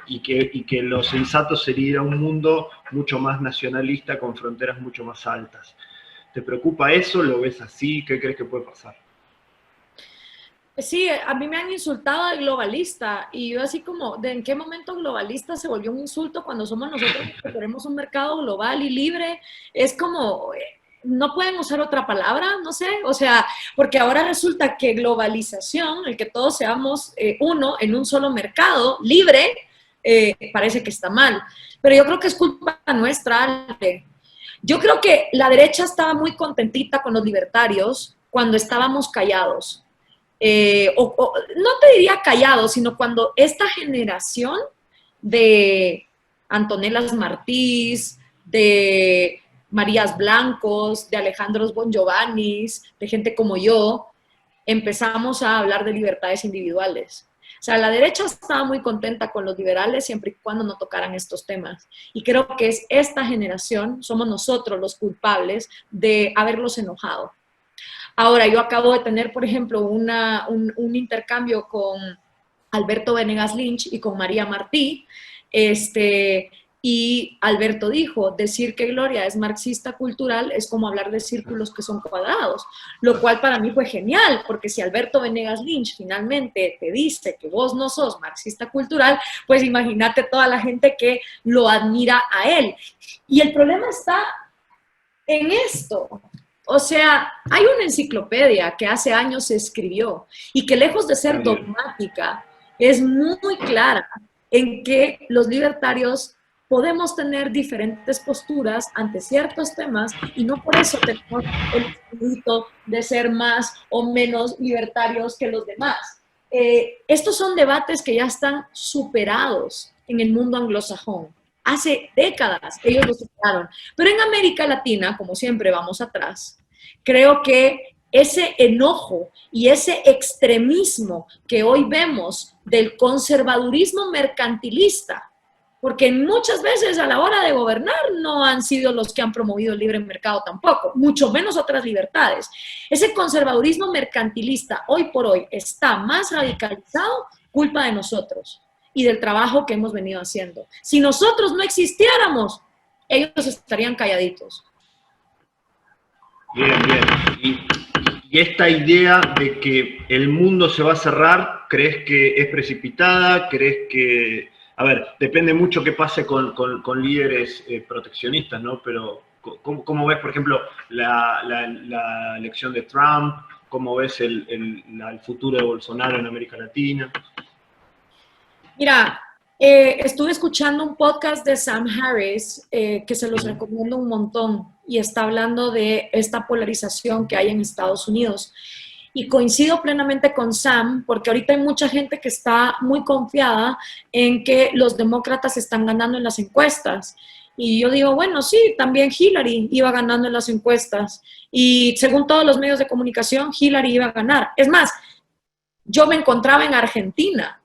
y que lo sensato sería ir a un mundo mucho más nacionalista con fronteras mucho más altas. ¿Te preocupa eso? ¿Lo ves así? ¿Qué crees que puede pasar? Sí, a mí me han insultado de globalista y yo así como, ¿de en qué momento globalista se volvió un insulto cuando somos nosotros que queremos un mercado global y libre? Es como, no pueden usar otra palabra, no sé, o sea, porque ahora resulta que globalización, el que todos seamos uno en un solo mercado libre, parece que está mal. Pero yo creo que es culpa nuestra, Ale. Yo creo que la derecha estaba muy contentita con los libertarios cuando estábamos callados. No te diría callados, sino cuando esta generación de Antonelas Martís, de Marías Blancos, de Alejandros Bongiovannis, de gente como yo, empezamos a hablar de libertades individuales. O sea, la derecha estaba muy contenta con los liberales siempre y cuando no tocaran estos temas. Y creo que es esta generación, somos nosotros los culpables de haberlos enojado. Ahora, yo acabo de tener, por ejemplo, un intercambio con Alberto Venegas Lynch y con María Martí, y Alberto dijo, decir que Gloria es marxista cultural es como hablar de círculos que son cuadrados, lo cual para mí fue genial, porque si Alberto Venegas Lynch finalmente te dice que vos no sos marxista cultural, pues imagínate toda la gente que lo admira a él. Y el problema está en esto. O sea, hay una enciclopedia que hace años se escribió y que lejos de ser dogmática, es muy clara en que los libertarios podemos tener diferentes posturas ante ciertos temas y no por eso tenemos el espíritu de ser más o menos libertarios que los demás. Estos son debates que ya están superados en el mundo anglosajón. Hace décadas ellos lo superaron. Pero en América Latina, como siempre vamos atrás, creo que ese enojo y ese extremismo que hoy vemos del conservadurismo mercantilista, porque muchas veces a la hora de gobernar no han sido los que han promovido el libre mercado tampoco, mucho menos otras libertades. Ese conservadurismo mercantilista hoy por hoy está más radicalizado, culpa de nosotros y del trabajo que hemos venido haciendo. Si nosotros no existiéramos, ellos estarían calladitos. Bien, bien. Y esta idea de que el mundo se va a cerrar, ¿crees que es precipitada? ¿Crees que...? A ver, depende mucho qué pase con líderes proteccionistas, ¿no? Pero, ¿cómo ves, por ejemplo, la elección de Trump? ¿Cómo ves el futuro de Bolsonaro en América Latina? Mira, estuve escuchando un podcast de Sam Harris, que se los recomiendo un montón, y está hablando de esta polarización que hay en Estados Unidos. Y coincido plenamente con Sam, porque ahorita hay mucha gente que está muy confiada en que los demócratas están ganando en las encuestas. Y yo digo, bueno, sí, también Hillary iba ganando en las encuestas. Y según todos los medios de comunicación, Hillary iba a ganar. Es más, yo me encontraba en Argentina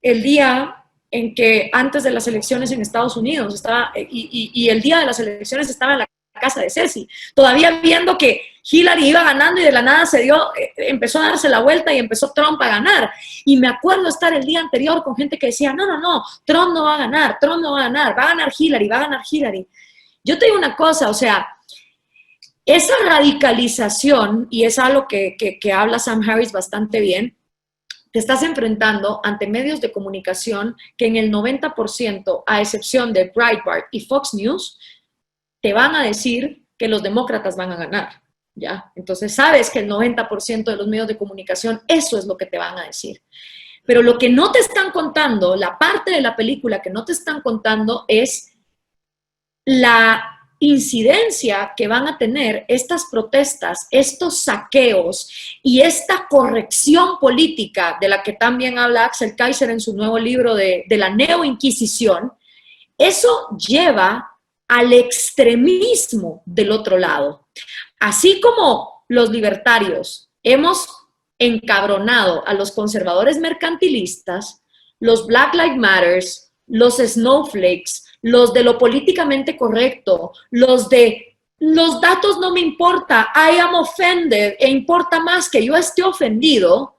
el día en que antes de las elecciones en Estados Unidos, y el día de las elecciones estaba en la casa de Ceci, todavía viendo que Hillary iba ganando y de la nada empezó a darse la vuelta y empezó Trump a ganar. Y me acuerdo estar el día anterior con gente que decía, no, Trump no va a ganar, va a ganar Hillary. Yo te digo una cosa, o sea, esa radicalización, y es algo que habla Sam Harris bastante bien, te estás enfrentando ante medios de comunicación que en el 90%, a excepción de Breitbart y Fox News, te van a decir que los demócratas van a ganar, ¿ya? Entonces sabes que el 90% de los medios de comunicación, eso es lo que te van a decir. Pero lo que no te están contando, la parte de la película que no te están contando es la incidencia que van a tener estas protestas, estos saqueos y esta corrección política de la que también habla Axel Kaiser en su nuevo libro de la neoinquisición, eso lleva al extremismo del otro lado. Así como los libertarios hemos encabronado a los conservadores mercantilistas, los Black Lives Matter, los snowflakes, los de lo políticamente correcto, los de los datos no me importa, I am offended, e importa más que yo esté ofendido,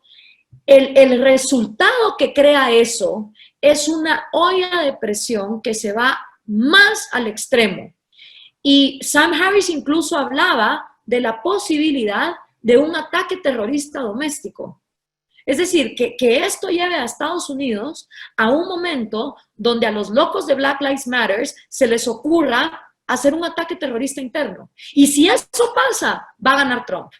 el resultado que crea eso es una olla de presión que se va más al extremo. Y Sam Harris incluso hablaba de la posibilidad de un ataque terrorista doméstico. Es decir, que esto lleve a Estados Unidos a un momento donde a los locos de Black Lives Matter se les ocurra hacer un ataque terrorista interno. Y si eso pasa, va a ganar Trump.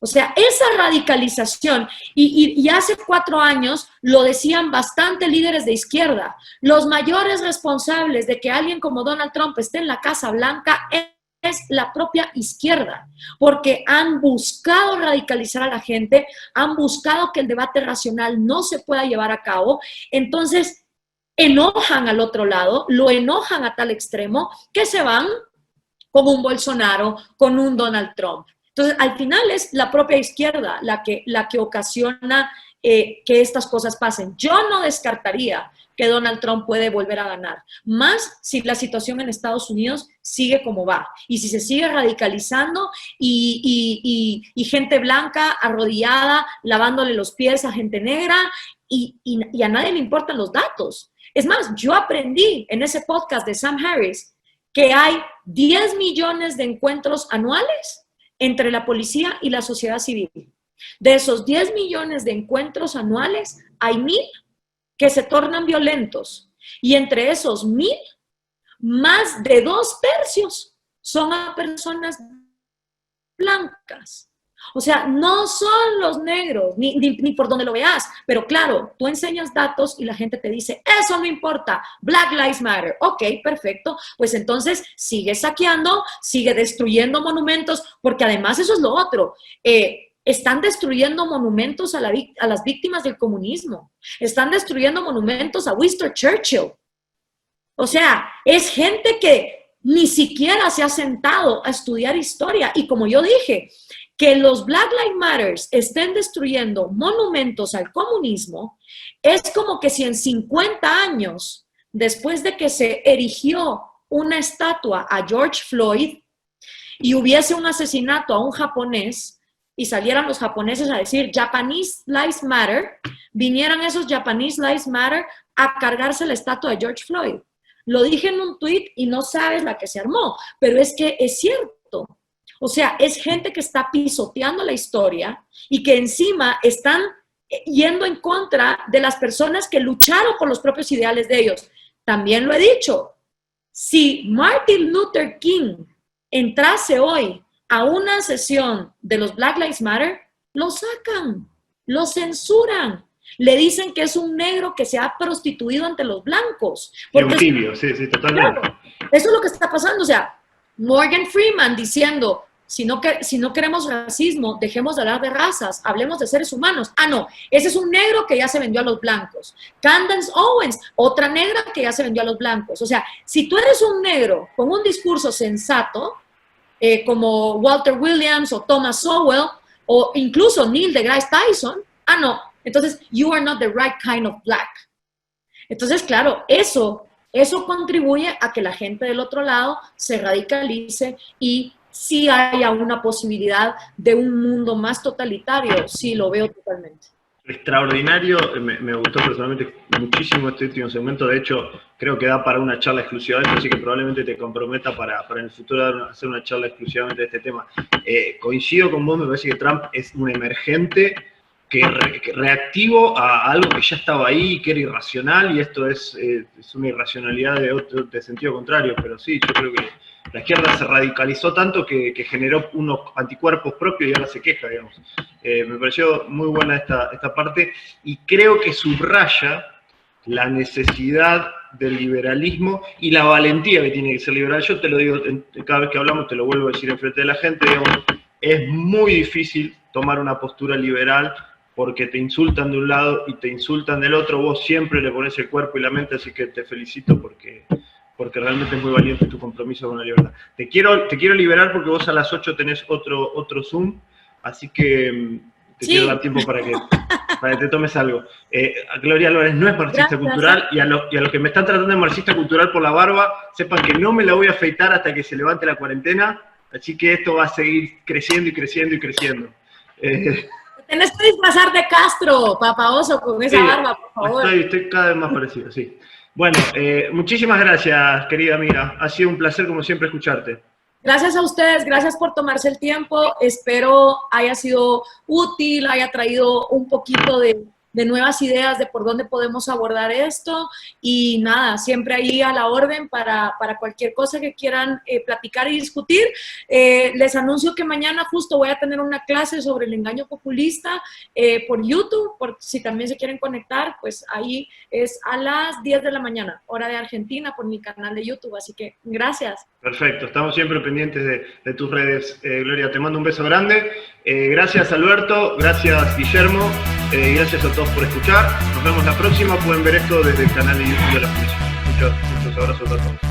O sea, esa radicalización, y hace 4 años lo decían bastante líderes de izquierda, los mayores responsables de que alguien como Donald Trump esté en la Casa Blanca es la propia izquierda, porque han buscado radicalizar a la gente, han buscado que el debate racional no se pueda llevar a cabo, entonces enojan al otro lado, lo enojan a tal extremo que se van con un Bolsonaro, con un Donald Trump. Entonces, al final es la propia izquierda la que ocasiona que estas cosas pasen. Yo no descartaría que Donald Trump puede volver a ganar, más si la situación en Estados Unidos sigue como va, y si se sigue radicalizando y gente blanca arrodillada, lavándole los pies a gente negra, y a nadie le importan los datos. Es más, yo aprendí en ese podcast de Sam Harris que hay 10 millones de encuentros anuales entre la policía y la sociedad civil. De esos 10 millones de encuentros anuales, hay 1,000 que se tornan violentos. Y entre esos 1,000, más de 2/3 son a personas blancas. O sea, no son los negros, ni por donde lo veas. Pero claro, tú enseñas datos y la gente te dice, eso no importa, Black Lives Matter. Ok, perfecto. Pues entonces sigue saqueando, sigue destruyendo monumentos, porque además eso es lo otro. Están destruyendo monumentos a las víctimas del comunismo. Están destruyendo monumentos a Winston Churchill. O sea, es gente que ni siquiera se ha sentado a estudiar historia. Y como yo dije, que los Black Lives Matter estén destruyendo monumentos al comunismo es como que si en 50 años, después de que se erigió una estatua a George Floyd y hubiese un asesinato a un japonés, y salieran los japoneses a decir Japanese Lives Matter, vinieran esos Japanese Lives Matter a cargarse la estatua de George Floyd. Lo dije en un tweet y no sabes la que se armó, pero es que es cierto. O sea, es gente que está pisoteando la historia y que encima están yendo en contra de las personas que lucharon por los propios ideales de ellos. También lo he dicho, si Martin Luther King entrase hoy a una sesión de los Black Lives Matter, lo sacan, lo censuran, le dicen que es un negro que se ha prostituido ante los blancos. Es un tibio, sí, totalmente. Claro, eso es lo que está pasando. O sea, Morgan Freeman diciendo, si no queremos racismo, dejemos de hablar de razas, hablemos de seres humanos. Ah, no, ese es un negro que ya se vendió a los blancos. Candace Owens, otra negra que ya se vendió a los blancos. O sea, si tú eres un negro con un discurso sensato, como Walter Williams o Thomas Sowell, o incluso Neil deGrasse Tyson, ah, no, entonces, you are not the right kind of black. Entonces, claro, eso contribuye a que la gente del otro lado se radicalice y sí haya una posibilidad de un mundo más totalitario, sí lo veo totalmente. Extraordinario, me gustó personalmente muchísimo este último segmento, de hecho creo que da para una charla exclusivamente, así que probablemente te comprometa para en el futuro hacer una charla exclusivamente de este tema. Coincido con vos, me parece que Trump es un emergente que reactivo a algo que ya estaba ahí, que era irracional, y esto es una irracionalidad de sentido contrario, pero sí, yo creo que la izquierda se radicalizó tanto que generó unos anticuerpos propios y ahora se queja, digamos. Me pareció muy buena esta parte y creo que subraya la necesidad del liberalismo y la valentía que tiene que ser liberal. Yo te lo digo, cada vez que hablamos te lo vuelvo a decir enfrente de la gente, digamos, es muy difícil tomar una postura liberal porque te insultan de un lado y te insultan del otro. Vos siempre le pones el cuerpo y la mente, así que te felicito porque realmente es muy valiente tu compromiso con la libertad. Te quiero liberar porque vos a las 8 tenés otro Zoom, así que te quiero dar tiempo para que te tomes algo. Gloria Álvarez no es marxista cultural, y a los que me están tratando de marxista cultural por la barba, sepan que no me la voy a afeitar hasta que se levante la cuarentena, así que esto va a seguir creciendo y creciendo y creciendo. Tenés que disfrazar de Castro, Papaoso, con esa barba, por favor. Estoy cada vez más parecido, sí. Bueno, muchísimas gracias, querida amiga. Ha sido un placer, como siempre, escucharte. Gracias a ustedes, gracias por tomarse el tiempo. Espero haya sido útil, haya traído un poquito de nuevas ideas de por dónde podemos abordar esto. Y nada, siempre ahí a la orden para cualquier cosa que quieran platicar y discutir. Les anuncio que mañana justo voy a tener una clase sobre el engaño populista por YouTube, por si también se quieren conectar, pues ahí es a las 10 de la mañana, hora de Argentina, por mi canal de YouTube. Así que gracias. Perfecto, estamos siempre pendientes de tus redes, Gloria. Te mando un beso grande. Gracias, Alberto, gracias, Guillermo, y gracias a todos por escuchar. Nos vemos la próxima. Pueden ver esto desde el canal de YouTube de la Fundación. Muchos abrazos a todos.